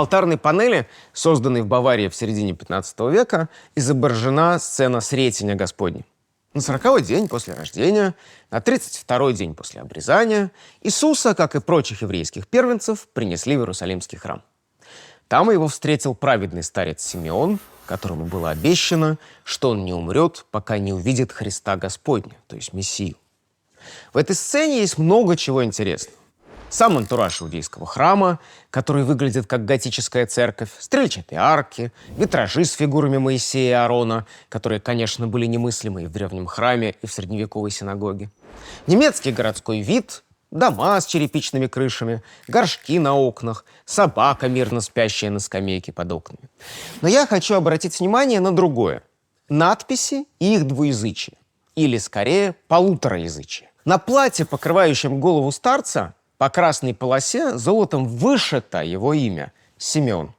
алтарной панели, созданной в Баварии в середине 15 века, изображена сцена Сретения Господня. На 40-й день после рождения, на 32-й день после обрезания Иисуса, как и прочих еврейских первенцев, принесли в Иерусалимский храм. Там его встретил праведный старец Симеон, которому было обещано, что он не умрет, пока не увидит Христа Господня, то есть Мессию. В этой сцене есть много чего интересного. Сам антураж иудейского храма, который выглядит как готическая церковь, стрельчатые арки, витражи с фигурами Моисея и Аарона, которые, конечно, были немыслимы и в древнем храме, и в средневековой синагоге. Немецкий городской вид, дома с черепичными крышами, горшки на окнах, собака, мирно спящая на скамейке под окнами. Но я хочу обратить внимание на другое. Надписи и их двуязычие. Или, скорее, полутораязычие. На платье, покрывающем голову старца, по красной полосе золотом вышито его имя – Симеон.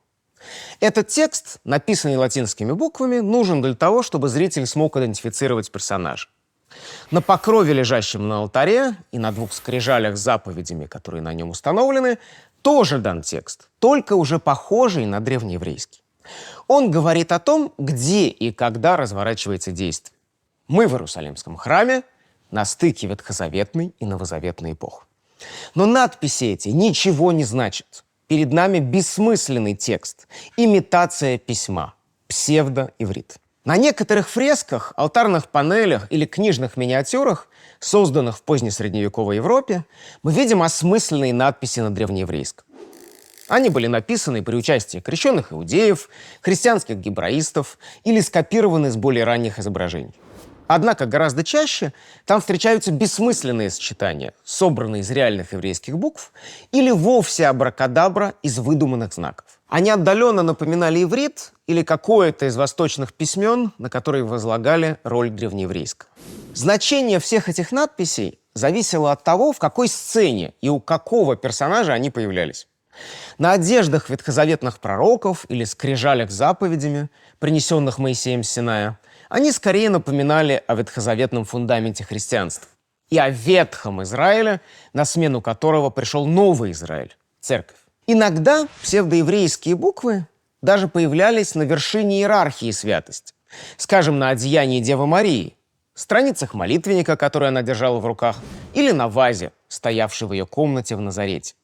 Этот текст, написанный латинскими буквами, нужен для того, чтобы зритель смог идентифицировать персонажа. На покрове, лежащем на алтаре, и на двух скрижалях с заповедями, которые на нем установлены, тоже дан текст, только уже похожий на древнееврейский. Он говорит о том, где и когда разворачивается действие. Мы в Иерусалимском храме на стыке ветхозаветной и новозаветной эпох. Но надписи эти ничего не значат. Перед нами бессмысленный текст, имитация письма, псевдоиврит. На некоторых фресках, алтарных панелях или книжных миниатюрах, созданных в позднесредневековой Европе, мы видим осмысленные надписи на древнееврейском. Они были написаны при участии крещенных иудеев, христианских гебраистов или скопированы с более ранних изображений. Однако гораздо чаще там встречаются бессмысленные сочетания, собранные из реальных еврейских букв, или вовсе абракадабра из выдуманных знаков. Они отдаленно напоминали иврит или какое-то из восточных письмен, на которые возлагали роль древнееврейского. Значение всех этих надписей зависело от того, в какой сцене и у какого персонажа они появлялись. На одеждах ветхозаветных пророков или скрижалях с заповедями, принесенных Моисеем с Синая, они скорее напоминали о ветхозаветном фундаменте христианства и о ветхом Израиле, на смену которого пришел новый Израиль – церковь. Иногда псевдоеврейские буквы даже появлялись на вершине иерархии святости, скажем, на одеянии Девы Марии, страницах молитвенника, который она держала в руках, или на вазе, стоявшей в ее комнате в Назарете.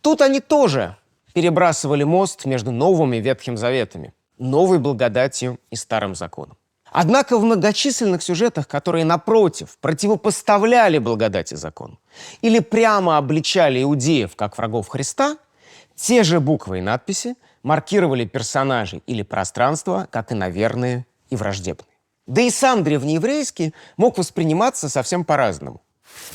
Тут они тоже перебрасывали мост между Новым и Ветхим Заветами, новой благодатью и Старым Законом. Однако в многочисленных сюжетах, которые, напротив, противопоставляли благодати закону или прямо обличали иудеев как врагов Христа, те же буквы и надписи маркировали персонажей или пространство как иноверные и враждебные. Да и сам древнееврейский мог восприниматься совсем по-разному.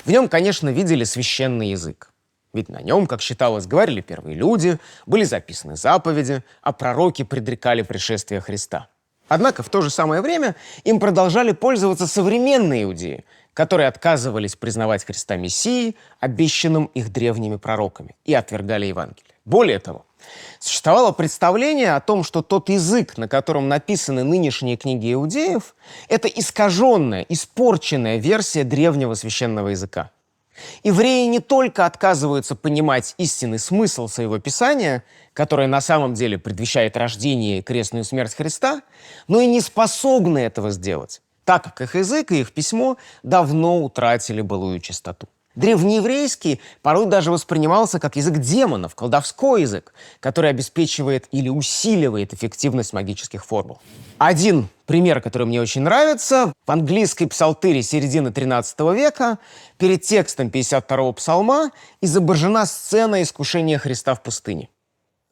В нем, конечно, видели священный язык. Ведь на нем, как считалось, говорили первые люди, были записаны заповеди, а пророки предрекали пришествие Христа. Однако в то же самое время им продолжали пользоваться современные иудеи, которые отказывались признавать Христа Мессией, обещанным их древними пророками, и отвергали Евангелие. Более того, существовало представление о том, что тот язык, на котором написаны нынешние книги иудеев, это искаженная, испорченная версия древнего священного языка. Евреи не только отказываются понимать истинный смысл своего писания, которое на самом деле предвещает рождение и крестную смерть Христа, но и не способны этого сделать, так как их язык и их письмо давно утратили былую чистоту. Древнееврейский порой даже воспринимался как язык демонов, колдовской язык, который обеспечивает или усиливает эффективность магических формул. Один пример, который мне очень нравится, в английской псалтыре середины XIII века перед текстом 52-го псалма изображена сцена искушения Христа в пустыне.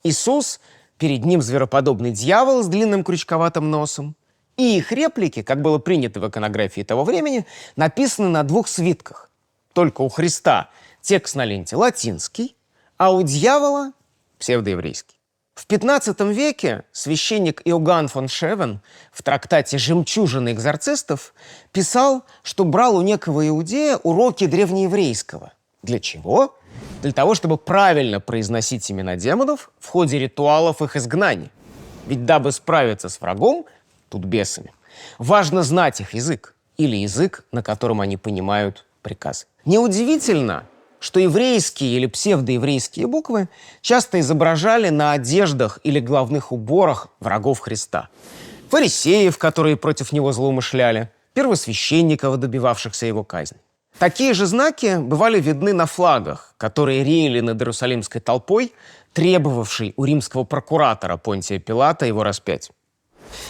Иисус, перед ним звероподобный дьявол с длинным крючковатым носом, и их реплики, как было принято в иконографии того времени, написаны на двух свитках. Только у Христа текст на ленте латинский, а у дьявола псевдоеврейский. В XV веке священник Иоганн фон Шевен в трактате «Жемчужины экзорцистов» писал, что брал у некого иудея уроки древнееврейского. Для чего? Для того, чтобы правильно произносить имена демонов в ходе ритуалов их изгнания. Ведь дабы справиться с врагом, тут бесами, важно знать их язык или язык, на котором они понимают приказы. Неудивительно, что еврейские или псевдоеврейские буквы часто изображали на одеждах или головных уборах врагов Христа. Фарисеев, которые против него злоумышляли, первосвященников, добивавшихся его казни. Такие же знаки бывали видны на флагах, которые реяли над иерусалимской толпой, требовавшей у римского прокуратора Понтия Пилата его распять.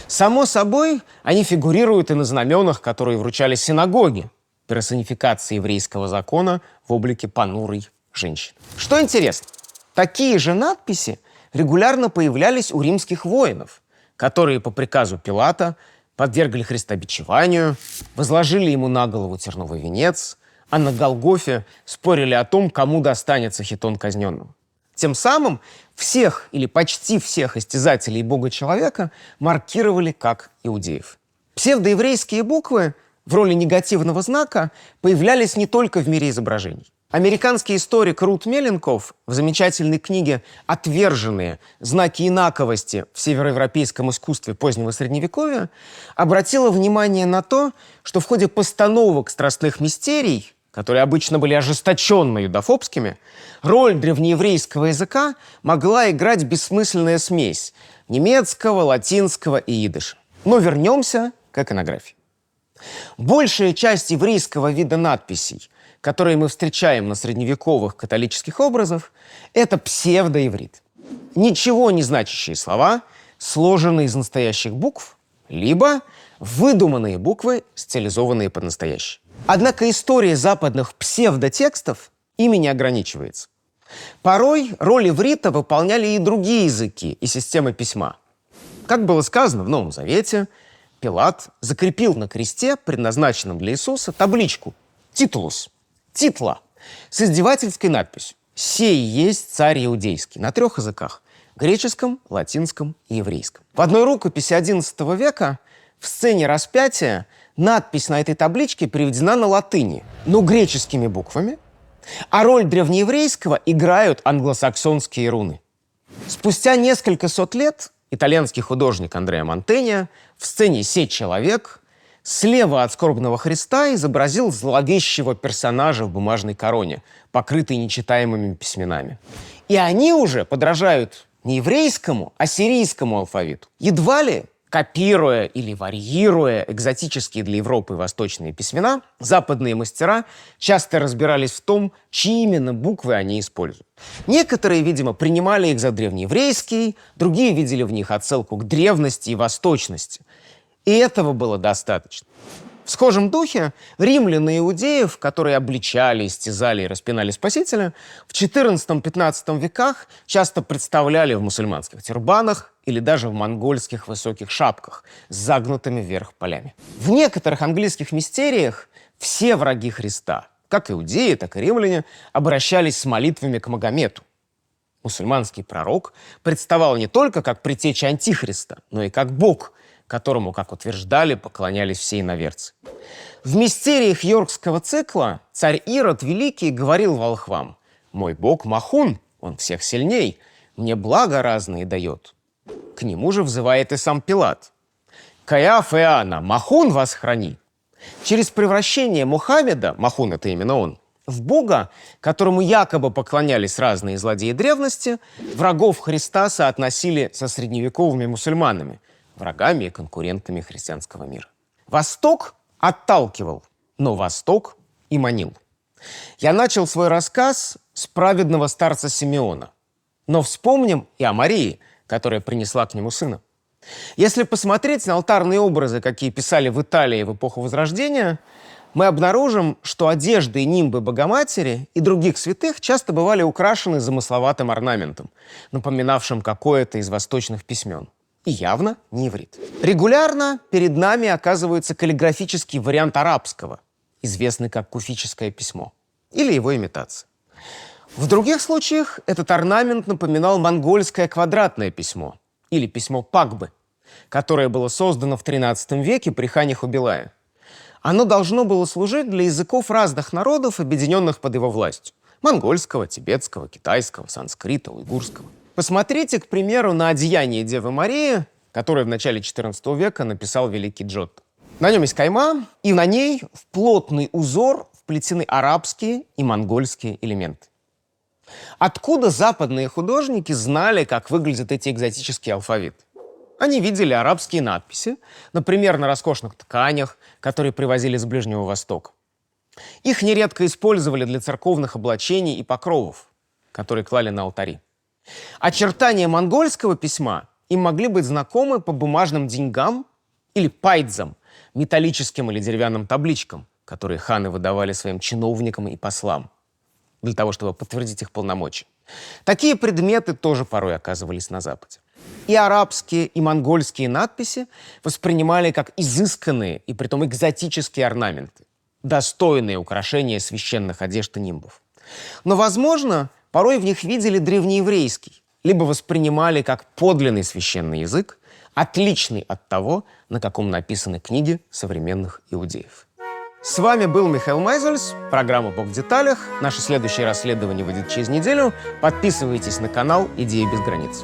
Само собой, они фигурируют и на знаменах, которые вручали синагоги, персонификации еврейского закона в облике понурой женщины. Что интересно, такие же надписи регулярно появлялись у римских воинов, которые по приказу Пилата подвергли Христа бичеванию, возложили ему на голову терновый венец, а на Голгофе спорили о том, кому достанется хитон казненного. Тем самым всех или почти всех истязателей Бога-человека маркировали как иудеев. Псевдоеврейские буквы в роли негативного знака появлялись не только в мире изображений. Американский историк Рут Меленков в замечательной книге «Отверженные. Знаки инаковости в североевропейском искусстве позднего Средневековья» обратила внимание на то, что в ходе постановок страстных мистерий, которые обычно были ожесточенно юдофобскими, роль древнееврейского языка могла играть бессмысленная смесь немецкого, латинского и идыша. Но вернемся к иконографии. Большая часть еврейского вида надписей, которые мы встречаем на средневековых католических образах, это псевдоиврит. Ничего не значащие слова, сложенные из настоящих букв, либо выдуманные буквы, стилизованные под настоящие. Однако история западных псевдотекстов ими не ограничивается. Порой роль иврита выполняли и другие языки и системы письма. Как было сказано в Новом Завете, Пилат закрепил на кресте, предназначенном для Иисуса, табличку «Титулус», «Титла», с издевательской надписью «Сей есть царь иудейский» на 3 языках – греческом, латинском и еврейском. В одной рукописи XI века в сцене распятия надпись на этой табличке переведена на латыни, но греческими буквами, а роль древнееврейского играют англосаксонские руны. Спустя несколько сот лет итальянский художник Андреа Мантенья в сцене «Сей человек» слева от скорбного Христа изобразил зловещего персонажа в бумажной короне, покрытой нечитаемыми письменами. И они уже подражают не еврейскому, а сирийскому алфавиту. Едва ли копируя или варьируя экзотические для Европы восточные письмена, западные мастера часто разбирались в том, чьи именно буквы они используют. Некоторые, видимо, принимали их за древнееврейские, другие видели в них отсылку к древности и восточности. И этого было достаточно. В схожем духе римляне иудеев, которые обличали, истязали и распинали Спасителя, в XIV-XV веках часто представляли в мусульманских тюрбанах или даже в монгольских высоких шапках с загнутыми вверх полями. В некоторых английских мистериях все враги Христа, как иудеи, так и римляне, обращались с молитвами к Магомету. Мусульманский пророк представал не только как предтеча Антихриста, но и как Бог, которому, как утверждали, поклонялись все иноверцы. В мистериях Йоркского цикла царь Ирод Великий говорил волхвам: «Мой бог Махун, он всех сильней, мне благо разные дает». К нему же взывает и сам Пилат: «Каиаф и Анна, Махун вас храни». Через превращение Мухаммеда, Махун — это именно он, в бога, которому якобы поклонялись разные злодеи древности, врагов Христа соотносили со средневековыми мусульманами, врагами и конкурентами христианского мира. Восток отталкивал, но Восток и манил. Я начал свой рассказ с праведного старца Симеона, но вспомним и о Марии, которая принесла к нему сына. Если посмотреть на алтарные образы, какие писали в Италии в эпоху Возрождения, мы обнаружим, что одежды и нимбы Богоматери и других святых часто бывали украшены замысловатым орнаментом, напоминавшим какое-то из восточных письмен. И явно не иврит. Регулярно перед нами оказывается каллиграфический вариант арабского, известный как куфическое письмо, или его имитация. В других случаях этот орнамент напоминал монгольское квадратное письмо, или письмо Пагбы, которое было создано в XIII веке при хане Хубилае. Оно должно было служить для языков разных народов, объединенных под его властью: монгольского, тибетского, китайского, санскрита, уйгурского. Посмотрите, к примеру, на одеяние Девы Марии, которое в начале XIV века написал великий Джотто. На нем есть кайма, и на ней в плотный узор вплетены арабские и монгольские элементы. Откуда западные художники знали, как выглядят эти экзотические алфавиты? Они видели арабские надписи, например, на роскошных тканях, которые привозили с Ближнего Востока. Их нередко использовали для церковных облачений и покровов, которые клали на алтари. Очертания монгольского письма им могли быть знакомы по бумажным деньгам или пайдзам, металлическим или деревянным табличкам, которые ханы выдавали своим чиновникам и послам, для того, чтобы подтвердить их полномочия. Такие предметы тоже порой оказывались на Западе. И арабские, и монгольские надписи воспринимали как изысканные и притом экзотические орнаменты, достойные украшения священных одежд и нимбов. Но, возможно, порой в них видели древнееврейский, либо воспринимали как подлинный священный язык, отличный от того, на каком написаны книги современных иудеев. С вами был Михаил Майзельс, программа «Бог в деталях». Наше следующее расследование выйдет через неделю. Подписывайтесь на канал «Идеи без границ».